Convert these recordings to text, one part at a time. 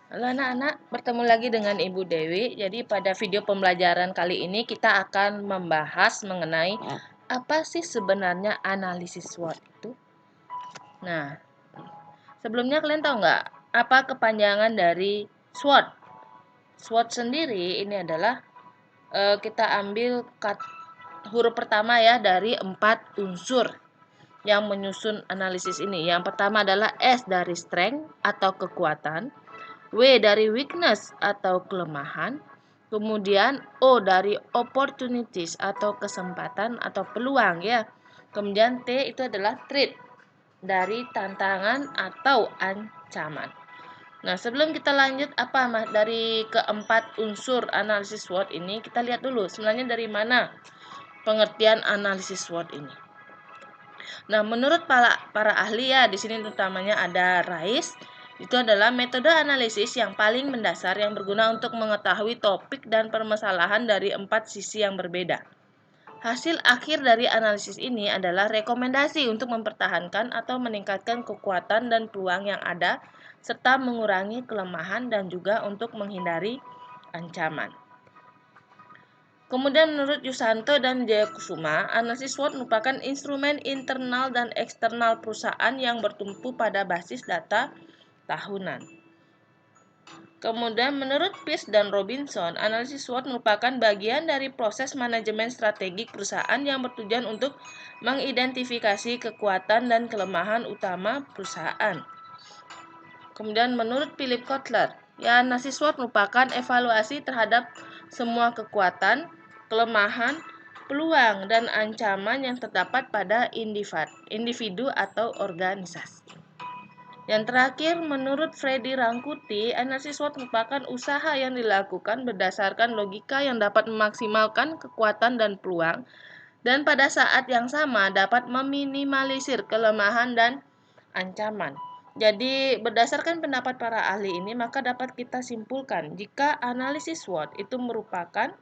Halo anak-anak, bertemu lagi dengan Ibu Dewi. Jadi pada video pembelajaran kali ini kita akan membahas mengenai apa sih sebenarnya analisis SWOT itu. Nah, sebelumnya kalian tahu nggak apa kepanjangan dari SWOT? SWOT sendiri ini adalah kita ambil huruf pertama ya dari 4 unsur yang menyusun analisis ini. Yang pertama adalah S dari strength atau kekuatan. W dari weakness atau kelemahan, kemudian O dari opportunities atau kesempatan atau peluang ya. Kemudian T itu adalah threat dari tantangan atau ancaman. Nah, sebelum kita lanjut apa dari keempat unsur analisis SWOT ini, kita lihat dulu sebenarnya dari mana pengertian analisis SWOT ini. Nah, menurut para ahli ya, di sini utamanya ada Rice. Itu adalah metode analisis yang paling mendasar yang berguna untuk mengetahui topik dan permasalahan dari 4 sisi yang berbeda. Hasil akhir dari analisis ini adalah rekomendasi untuk mempertahankan atau meningkatkan kekuatan dan peluang yang ada, serta mengurangi kelemahan dan juga untuk menghindari ancaman. Kemudian menurut Yusanto dan Jayakusuma, analisis SWOT merupakan instrumen internal dan eksternal perusahaan yang bertumpu pada basis data tahunan. Kemudian menurut Pearce dan Robinson, analisis SWOT merupakan bagian dari proses manajemen strategik perusahaan yang bertujuan untuk mengidentifikasi kekuatan dan kelemahan utama perusahaan. Kemudian menurut Philip Kotler, ya analisis SWOT merupakan evaluasi terhadap semua kekuatan, kelemahan, peluang, dan ancaman yang terdapat pada individu atau organisasi. Yang terakhir, menurut Freddy Rangkuti, analisis SWOT merupakan usaha yang dilakukan berdasarkan logika yang dapat memaksimalkan kekuatan dan peluang, dan pada saat yang sama dapat meminimalisir kelemahan dan ancaman. Jadi, berdasarkan pendapat para ahli ini, maka dapat kita simpulkan jika analisis SWOT itu merupakan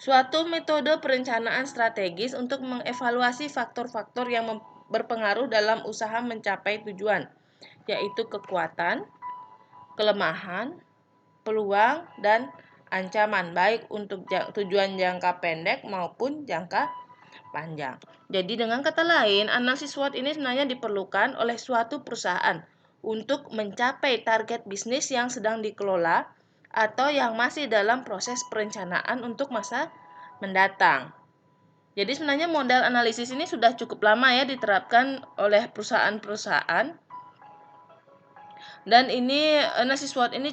suatu metode perencanaan strategis untuk mengevaluasi faktor-faktor yang berpengaruh dalam usaha mencapai tujuan, yaitu kekuatan, kelemahan, peluang, dan ancaman, baik untuk tujuan jangka pendek maupun jangka panjang. Jadi dengan kata lain, analisis SWOT ini sebenarnya diperlukan oleh suatu perusahaan untuk mencapai target bisnis yang sedang dikelola atau yang masih dalam proses perencanaan untuk masa mendatang. Jadi sebenarnya model analisis ini sudah cukup lama ya diterapkan oleh perusahaan-perusahaan. Dan ini analisis SWOT ini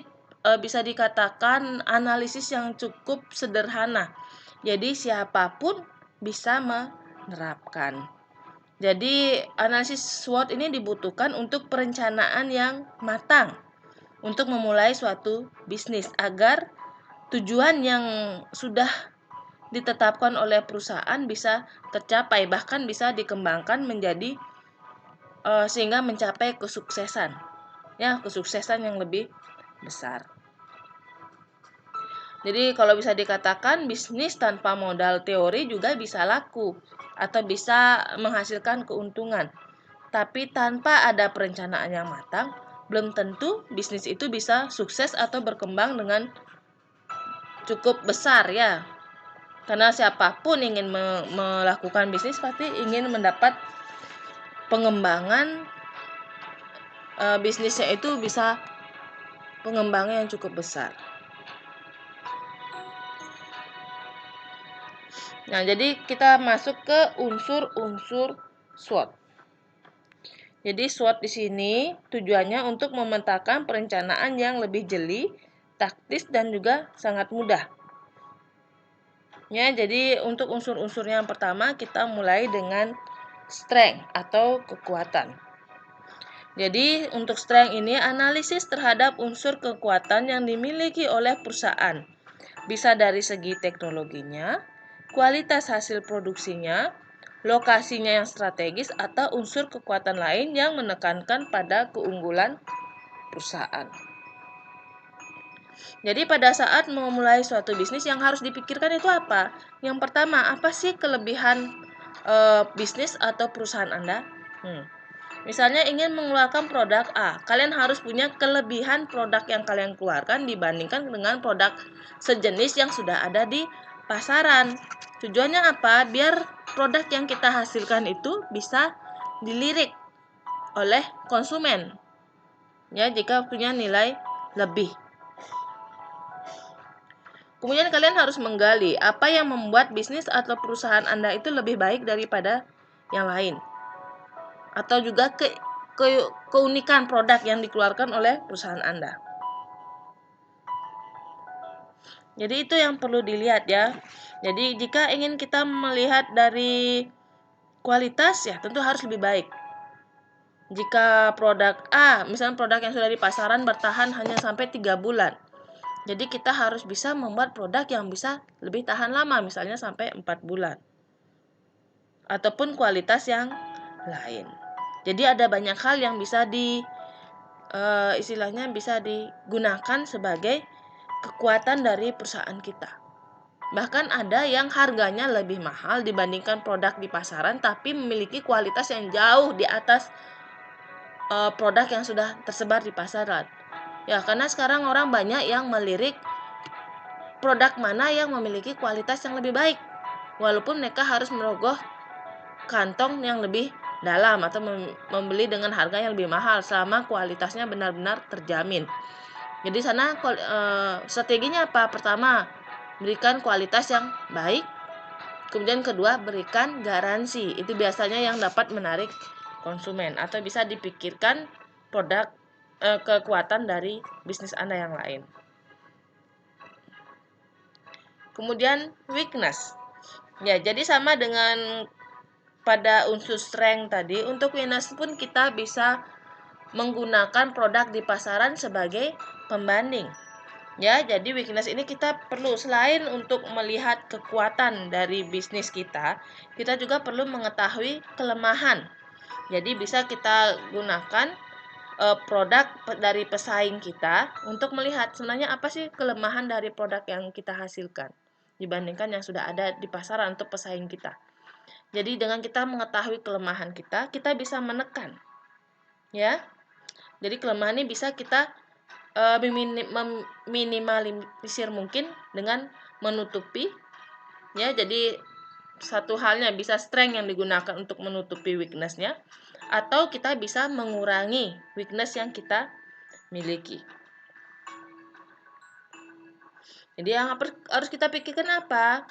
bisa dikatakan analisis yang cukup sederhana. Jadi siapapun bisa menerapkan. Jadi analisis SWOT ini dibutuhkan untuk perencanaan yang matang untuk memulai suatu bisnis agar tujuan yang sudah ditetapkan oleh perusahaan bisa tercapai, bahkan bisa dikembangkan menjadi sehingga mencapai kesuksesan. Ya, kesuksesan yang lebih besar. Jadi kalau bisa dikatakan bisnis tanpa modal teori juga bisa laku atau bisa menghasilkan keuntungan. Tapi tanpa ada perencanaan yang matang, belum tentu bisnis itu bisa sukses atau berkembang dengan cukup besar ya. Karena siapapun ingin melakukan bisnis pasti ingin mendapat pengembangan bisnisnya itu bisa pengembangan yang cukup besar. Nah, jadi kita masuk ke unsur-unsur SWOT. Jadi SWOT di sini tujuannya untuk memetakan perencanaan yang lebih jeli, taktis, dan juga sangat mudah. Ya, jadi untuk unsur-unsurnya yang pertama kita mulai dengan strength atau kekuatan. Jadi untuk strength ini analisis terhadap unsur kekuatan yang dimiliki oleh perusahaan. Bisa dari segi teknologinya, kualitas hasil produksinya, lokasinya yang strategis, atau unsur kekuatan lain yang menekankan pada keunggulan perusahaan. Jadi pada saat memulai suatu bisnis yang harus dipikirkan itu apa? Yang pertama, apa sih kelebihan bisnis atau perusahaan Anda? Misalnya ingin mengeluarkan produk A, kalian harus punya kelebihan produk yang kalian keluarkan dibandingkan dengan produk sejenis yang sudah ada di pasaran. Tujuannya apa? Biar produk yang kita hasilkan itu bisa dilirik oleh konsumen. Ya, jika punya nilai lebih. Kemudian kalian harus menggali apa yang membuat bisnis atau perusahaan Anda itu lebih baik daripada yang lain. Atau juga keunikan produk yang dikeluarkan oleh perusahaan Anda. Jadi itu yang perlu dilihat ya. Jadi jika ingin kita melihat dari kualitas ya tentu harus lebih baik. Jika produk A, misalnya produk yang sudah di pasaran bertahan hanya sampai 3 bulan. Jadi kita harus bisa membuat produk yang bisa lebih tahan lama, misalnya sampai 4 bulan. Ataupun kualitas yang lain. Jadi ada banyak hal yang bisa istilahnya bisa digunakan sebagai kekuatan dari perusahaan kita. Bahkan ada yang harganya lebih mahal dibandingkan produk di pasaran tapi memiliki kualitas yang jauh di atas produk yang sudah tersebar di pasaran. Ya, karena sekarang orang banyak yang melirik produk mana yang memiliki kualitas yang lebih baik. Walaupun mereka harus merogoh kantong yang lebih dalam atau membeli dengan harga yang lebih mahal selama kualitasnya benar-benar terjamin. Jadi sana strateginya apa? Pertama, berikan kualitas yang baik. Kemudian kedua, berikan garansi. Itu biasanya yang dapat menarik konsumen atau bisa dipikirkan produk kekuatan dari bisnis Anda yang lain. Kemudian weakness. Ya, jadi sama dengan pada unsur strength tadi, untuk weakness pun kita bisa menggunakan produk di pasaran sebagai pembanding. Ya, jadi weakness ini kita perlu selain untuk melihat kekuatan dari bisnis kita juga perlu mengetahui kelemahan. Jadi bisa kita gunakan produk dari pesaing kita untuk melihat sebenarnya apa sih kelemahan dari produk yang kita hasilkan dibandingkan yang sudah ada di pasaran untuk pesaing kita. Jadi dengan kita mengetahui kelemahan kita bisa menekan. Ya. Jadi kelemahan ini bisa kita meminimalisir mungkin dengan menutupi. Ya, jadi satu halnya bisa strength yang digunakan untuk menutupi weakness-nya atau kita bisa mengurangi weakness yang kita miliki. Jadi yang harus kita pikirkan apa?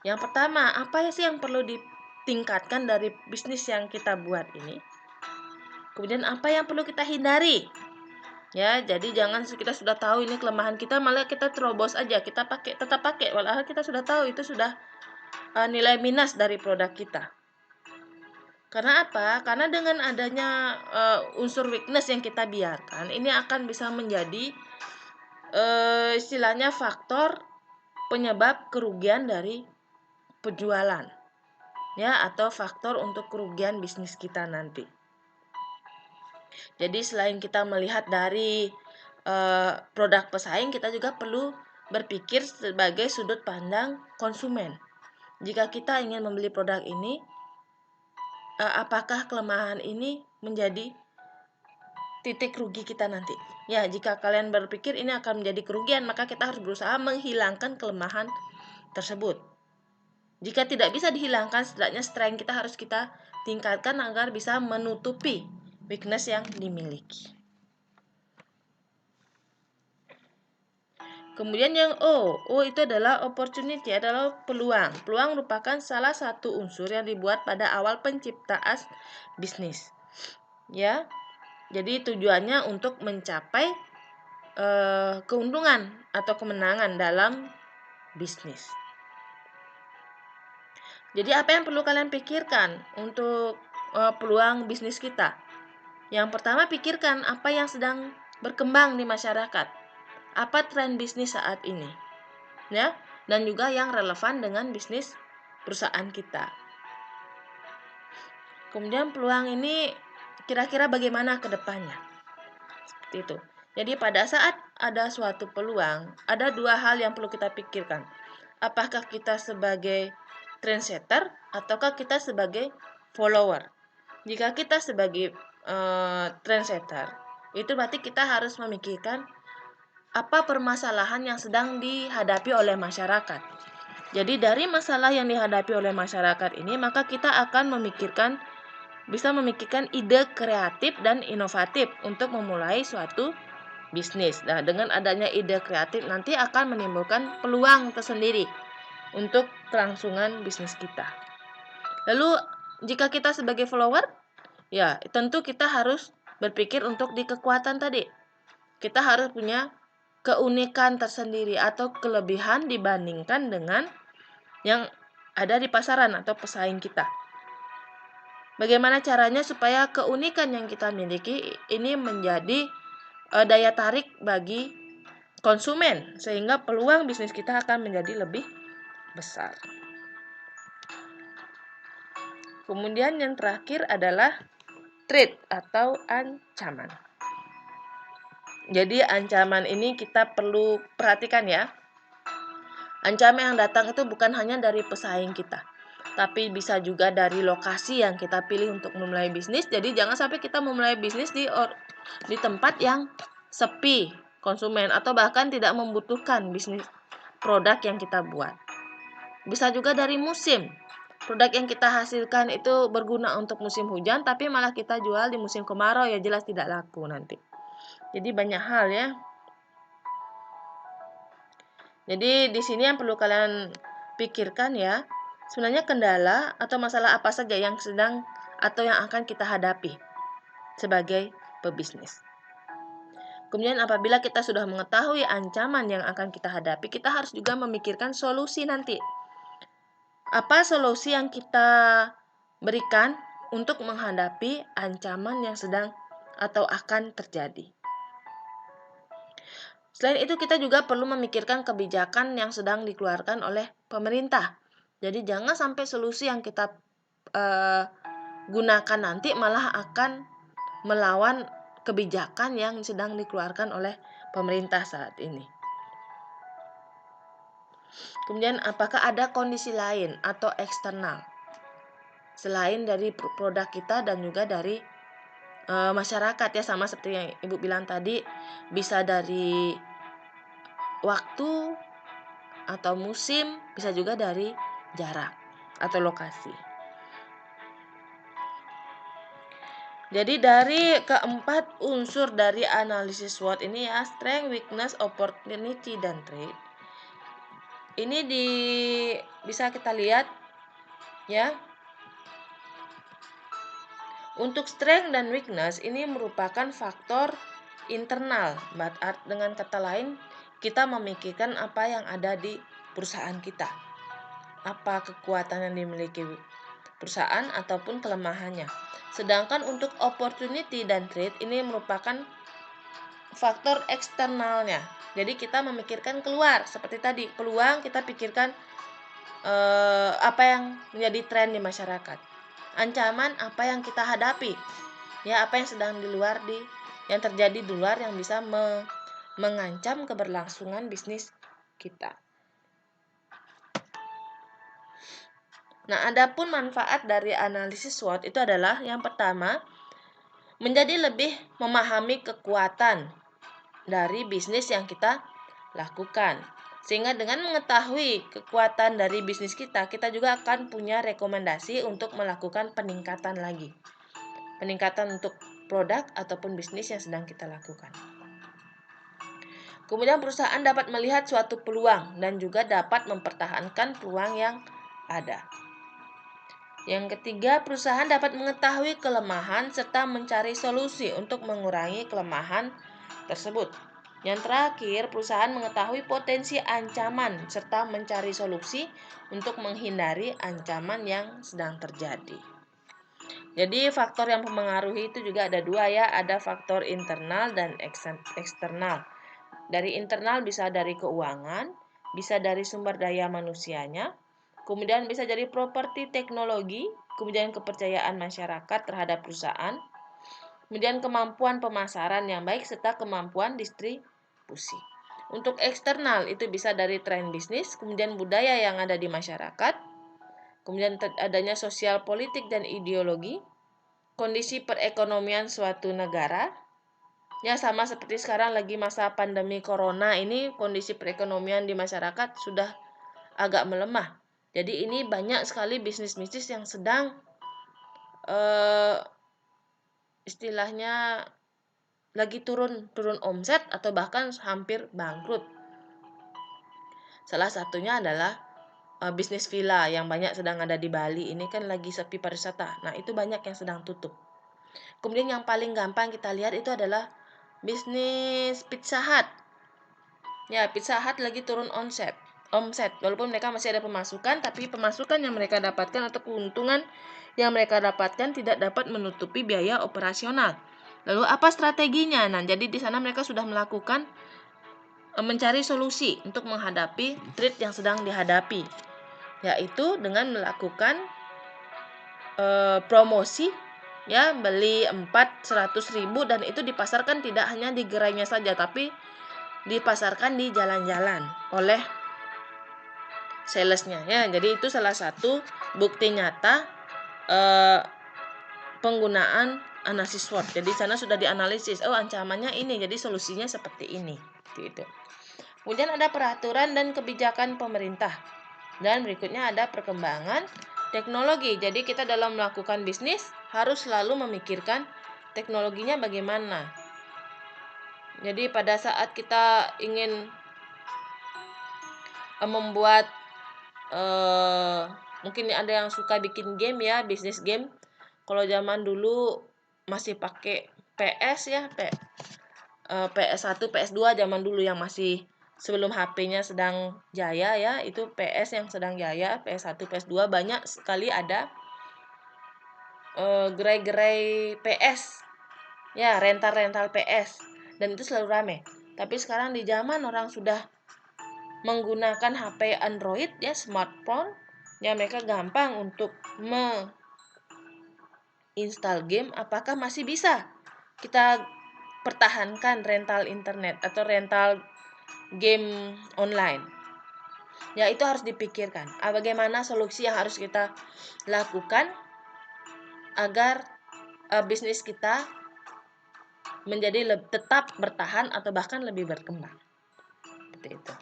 Yang pertama, apa sih yang perlu ditingkatkan dari bisnis yang kita buat ini? Kemudian apa yang perlu kita hindari? Ya, jadi jangan kita sudah tahu ini kelemahan kita malah kita terobos aja, kita tetap pakai walau kita sudah tahu itu sudah nilai minus dari produk kita. Karena apa? Karena dengan adanya unsur weakness yang kita biarkan, ini akan bisa menjadi istilahnya faktor penyebab kerugian dari penjualan. Ya, atau faktor untuk kerugian bisnis kita nanti. Jadi selain kita melihat dari produk pesaing, kita juga perlu berpikir sebagai sudut pandang konsumen. Jika kita ingin membeli produk ini, apakah kelemahan ini menjadi titik rugi kita nanti? Ya, jika kalian berpikir ini akan menjadi kerugian, maka kita harus berusaha menghilangkan kelemahan tersebut. Jika tidak bisa dihilangkan, setidaknya strength kita harus kita tingkatkan agar bisa menutupi weakness yang dimiliki. Kemudian yang O itu adalah opportunity, adalah peluang. Peluang merupakan salah satu unsur yang dibuat pada awal penciptaan bisnis. Ya, jadi tujuannya untuk mencapai keuntungan atau kemenangan dalam bisnis. Jadi apa yang perlu kalian pikirkan untuk peluang bisnis kita? Yang pertama, pikirkan apa yang sedang berkembang di masyarakat. Apa tren bisnis saat ini? Ya, dan juga yang relevan dengan bisnis perusahaan kita. Kemudian peluang ini kira-kira bagaimana ke depannya? Seperti itu. Jadi pada saat ada suatu peluang, ada dua hal yang perlu kita pikirkan. Apakah kita sebagai trendsetter ataukah kita sebagai follower? Jika kita sebagai trendsetter, itu berarti kita harus memikirkan apa permasalahan yang sedang dihadapi oleh masyarakat. Jadi dari masalah yang dihadapi oleh masyarakat ini, maka kita akan bisa memikirkan ide kreatif dan inovatif untuk memulai suatu bisnis. Nah, dengan adanya ide kreatif nanti akan menimbulkan peluang tersendiri untuk kelangsungan bisnis kita. Lalu, jika kita sebagai follower, ya tentu kita harus berpikir untuk di kekuatan tadi. Kita harus punya keunikan tersendiri atau kelebihan dibandingkan dengan yang ada di pasaran atau pesaing kita. Bagaimana caranya supaya keunikan yang kita miliki ini menjadi daya tarik bagi konsumen, sehingga peluang bisnis kita akan menjadi lebih besar. Kemudian yang terakhir adalah threat atau ancaman. Jadi ancaman ini kita perlu perhatikan ya. Ancaman yang datang itu bukan hanya dari pesaing kita, tapi bisa juga dari lokasi yang kita pilih untuk memulai bisnis. Jadi jangan sampai kita memulai bisnis di tempat yang sepi konsumen atau bahkan tidak membutuhkan bisnis produk yang kita buat. Bisa juga dari musim. Produk yang kita hasilkan itu berguna untuk musim hujan, tapi malah kita jual di musim kemarau, ya jelas tidak laku nanti. Jadi banyak hal ya. Jadi di sini yang perlu kalian pikirkan ya, sebenarnya kendala atau masalah apa saja yang sedang atau yang akan kita hadapi sebagai pebisnis. Kemudian apabila kita sudah mengetahui ancaman yang akan kita hadapi, kita harus juga memikirkan solusi nanti. Apa solusi yang kita berikan untuk menghadapi ancaman yang sedang atau akan terjadi. Selain itu, kita juga perlu memikirkan kebijakan yang sedang dikeluarkan oleh pemerintah. Jadi jangan sampai solusi yang kita gunakan nanti malah akan melawan kebijakan yang sedang dikeluarkan oleh pemerintah saat ini. Kemudian apakah ada kondisi lain atau eksternal selain dari produk kita dan juga dari masyarakat ya, sama seperti yang Ibu bilang tadi, bisa dari waktu atau musim, bisa juga dari jarak atau lokasi. Jadi dari keempat unsur dari analisis SWOT ini ya, strength, weakness, opportunity, dan threat. Ini bisa kita lihat ya. Untuk strength dan weakness ini merupakan faktor internal. Dengan kata lain, kita memikirkan apa yang ada di perusahaan kita. Apa kekuatan yang dimiliki perusahaan ataupun kelemahannya. Sedangkan untuk opportunity dan threat ini merupakan faktor eksternalnya. Jadi kita memikirkan keluar, seperti tadi, peluang kita pikirkan apa yang menjadi tren di masyarakat. Ancaman apa yang kita hadapi. Ya, apa yang sedang yang terjadi di luar yang bisa mengancam keberlangsungan bisnis kita. Nah, adapun manfaat dari analisis SWOT itu adalah yang pertama, menjadi lebih memahami kekuatan dari bisnis yang kita lakukan. Sehingga dengan mengetahui kekuatan dari bisnis kita, kita juga akan punya rekomendasi untuk melakukan peningkatan lagi. Peningkatan untuk produk ataupun bisnis yang sedang kita lakukan. Kemudian perusahaan dapat melihat suatu peluang dan juga dapat mempertahankan peluang yang ada. Yang ketiga, perusahaan dapat mengetahui kelemahan serta mencari solusi untuk mengurangi kelemahan tersebut. Yang terakhir, perusahaan mengetahui potensi ancaman serta mencari solusi untuk menghindari ancaman yang sedang terjadi. Jadi faktor yang mempengaruhi itu juga ada dua ya, ada faktor internal dan eksternal. Dari internal bisa dari keuangan, bisa dari sumber daya manusianya, kemudian bisa dari properti teknologi, kemudian kepercayaan masyarakat terhadap perusahaan, kemudian kemampuan pemasaran yang baik serta kemampuan distribusi. Untuk eksternal itu bisa dari tren bisnis, kemudian budaya yang ada di masyarakat, kemudian adanya sosial politik dan ideologi, kondisi perekonomian suatu negara. Ya, sama seperti sekarang lagi masa pandemi corona ini, kondisi perekonomian di masyarakat sudah agak melemah. Jadi ini banyak sekali bisnis-bisnis yang sedang istilahnya lagi turun omset atau bahkan hampir bangkrut. Salah satunya adalah bisnis villa yang banyak sedang ada di Bali. Ini kan lagi sepi pariwisata. Nah, itu banyak yang sedang tutup. Kemudian yang paling gampang kita lihat itu adalah bisnis Pizza Hut. Ya, Pizza Hut lagi turun omset. Walaupun mereka masih ada pemasukan, tapi pemasukan yang mereka dapatkan atau keuntungan yang mereka dapatkan tidak dapat menutupi biaya operasional. Lalu apa strateginya? Nah, jadi di sana mereka sudah melakukan mencari solusi untuk menghadapi threat yang sedang dihadapi, yaitu dengan melakukan promosi, ya, beli 4 100.000 dan itu dipasarkan tidak hanya di gerainya saja, tapi dipasarkan di jalan-jalan oleh salesnya, ya. Jadi itu salah satu bukti nyata penggunaan analisis SWOT. Jadi sana sudah dianalisis, ancamannya ini, jadi solusinya seperti ini, gitu. Kemudian ada peraturan dan kebijakan pemerintah. Dan berikutnya ada perkembangan teknologi. Jadi kita dalam melakukan bisnis harus selalu memikirkan teknologinya bagaimana. Jadi pada saat kita ingin membuat mungkin ada yang suka bikin game, ya, bisnis game. Kalau zaman dulu masih pakai PS, ya, PS1, PS2 zaman dulu yang masih sebelum HP-nya sedang jaya, ya, itu PS yang sedang jaya, PS1, PS2 banyak sekali ada gerai-gerai PS, ya, rental PS, dan itu selalu rame. Tapi sekarang di zaman orang sudah menggunakan HP Android, ya, smartphone, ya, mereka gampang untuk install game. Apakah masih bisa kita pertahankan rental internet atau rental game online? Ya, itu harus dipikirkan. Bagaimana solusi yang harus kita lakukan agar bisnis kita menjadi tetap bertahan atau bahkan lebih berkembang. Seperti itu.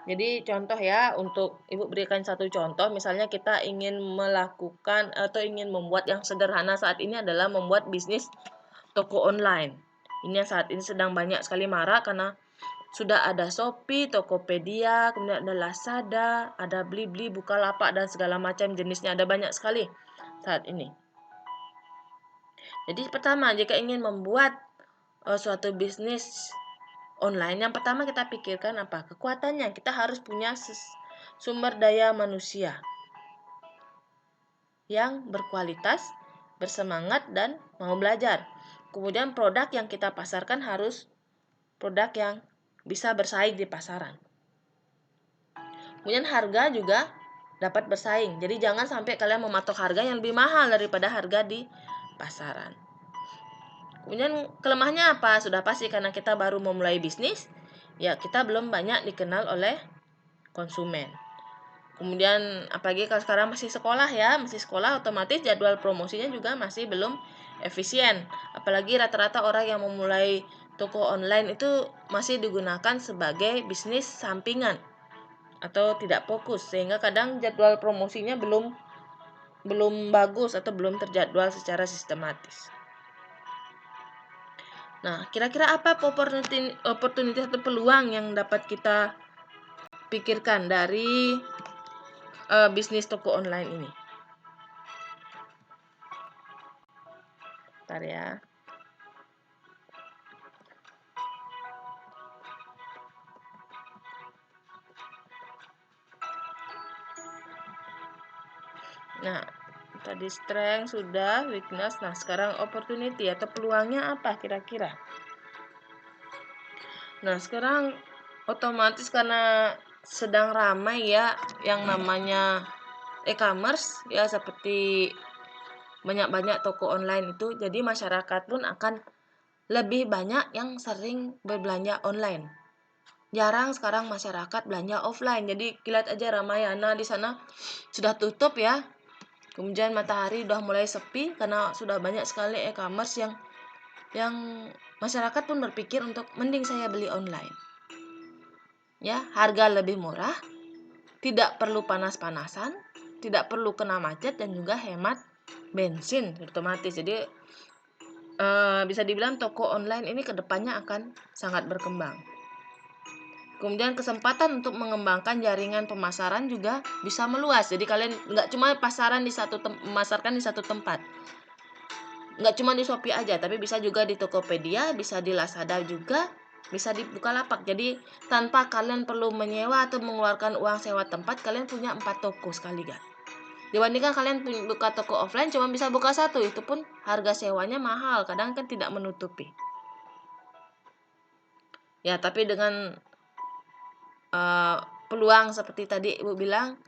Jadi contoh, ya, untuk Ibu berikan satu contoh, misalnya kita ingin melakukan atau ingin membuat yang sederhana saat ini adalah membuat bisnis toko online. Ini yang saat ini sedang banyak sekali marak karena sudah ada Shopee, Tokopedia, kemudian ada Lazada, ada Blibli, Bukalapak, dan segala macam jenisnya, ada banyak sekali saat ini. Jadi pertama, jika ingin membuat suatu bisnis online, yang pertama kita pikirkan apa? Kekuatannya. Kita harus punya sumber daya manusia yang berkualitas, bersemangat, dan mau belajar. Kemudian produk yang kita pasarkan harus produk yang bisa bersaing di pasaran. Kemudian harga juga dapat bersaing. Jadi jangan sampai kalian mematok harga yang lebih mahal daripada harga di pasaran. Kemudian kelemahannya apa? Sudah pasti karena kita baru memulai bisnis, ya, kita belum banyak dikenal oleh konsumen. Kemudian apalagi kalau sekarang masih sekolah, ya, masih sekolah, otomatis jadwal promosinya juga masih belum efisien. Apalagi rata-rata orang yang memulai toko online itu masih digunakan sebagai bisnis sampingan atau tidak fokus, sehingga kadang jadwal promosinya belum bagus atau belum terjadwal secara sistematis. Nah, kira-kira apa opportunity atau peluang yang dapat kita pikirkan dari bisnis toko online ini? Bentar, ya. Nah, tadi strength sudah, weakness. Nah, sekarang opportunity atau peluangnya apa kira-kira? Nah, sekarang otomatis karena sedang ramai, ya, yang namanya e-commerce, ya, seperti banyak-banyak toko online itu, jadi masyarakat pun akan lebih banyak yang sering berbelanja online. jarang sekarang masyarakat belanja offline. Jadi lihat aja Ramayana di sana sudah tutup ya. Kemudian Matahari udah mulai sepi karena sudah banyak sekali e-commerce yang masyarakat pun berpikir untuk mending saya beli online. Ya, harga lebih murah, tidak perlu panas-panasan, tidak perlu kena macet dan juga hemat bensin otomatis. Jadi bisa dibilang toko online ini kedepannya akan sangat berkembang. Kemudian kesempatan untuk mengembangkan jaringan pemasaran juga bisa meluas. Jadi kalian nggak cuma memasarkan di satu tempat. Nggak cuma di Shopee aja, tapi bisa juga di Tokopedia, bisa di Lazada juga, bisa di Bukalapak. Jadi tanpa kalian perlu menyewa atau mengeluarkan uang sewa tempat, kalian punya 4 toko sekaligus. Dibandingkan kalian buka toko offline cuma bisa buka satu, itu pun harga sewanya mahal, kadang kan tidak menutupi. Ya, tapi dengan peluang seperti tadi Ibu bilang,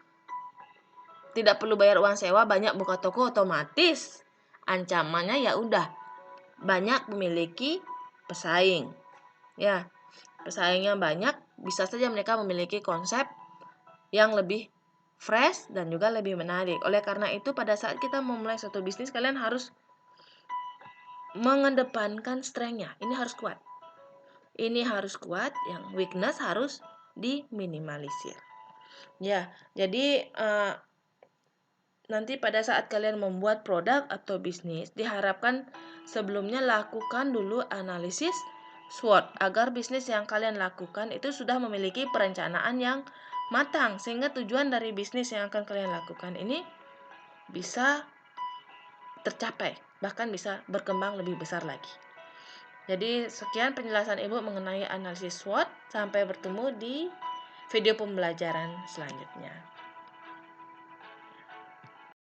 tidak perlu bayar uang sewa, banyak buka toko otomatis. Ancamannya ya udah banyak memiliki pesaing. Ya, pesaingnya banyak, bisa saja mereka memiliki konsep yang lebih fresh dan juga lebih menarik. Oleh karena itu pada saat kita memulai suatu bisnis, kalian harus mengedepankan strength-nya. Ini harus kuat. Ini harus kuat, yang weakness harus diminimalisir. Ya, jadi nanti pada saat kalian membuat produk atau bisnis, diharapkan sebelumnya lakukan dulu analisis SWOT agar bisnis yang kalian lakukan itu sudah memiliki perencanaan yang matang, sehingga tujuan dari bisnis yang akan kalian lakukan ini bisa tercapai, bahkan bisa berkembang lebih besar lagi. Jadi sekian penjelasan Ibu mengenai analisis SWOT. Sampai bertemu di video pembelajaran selanjutnya.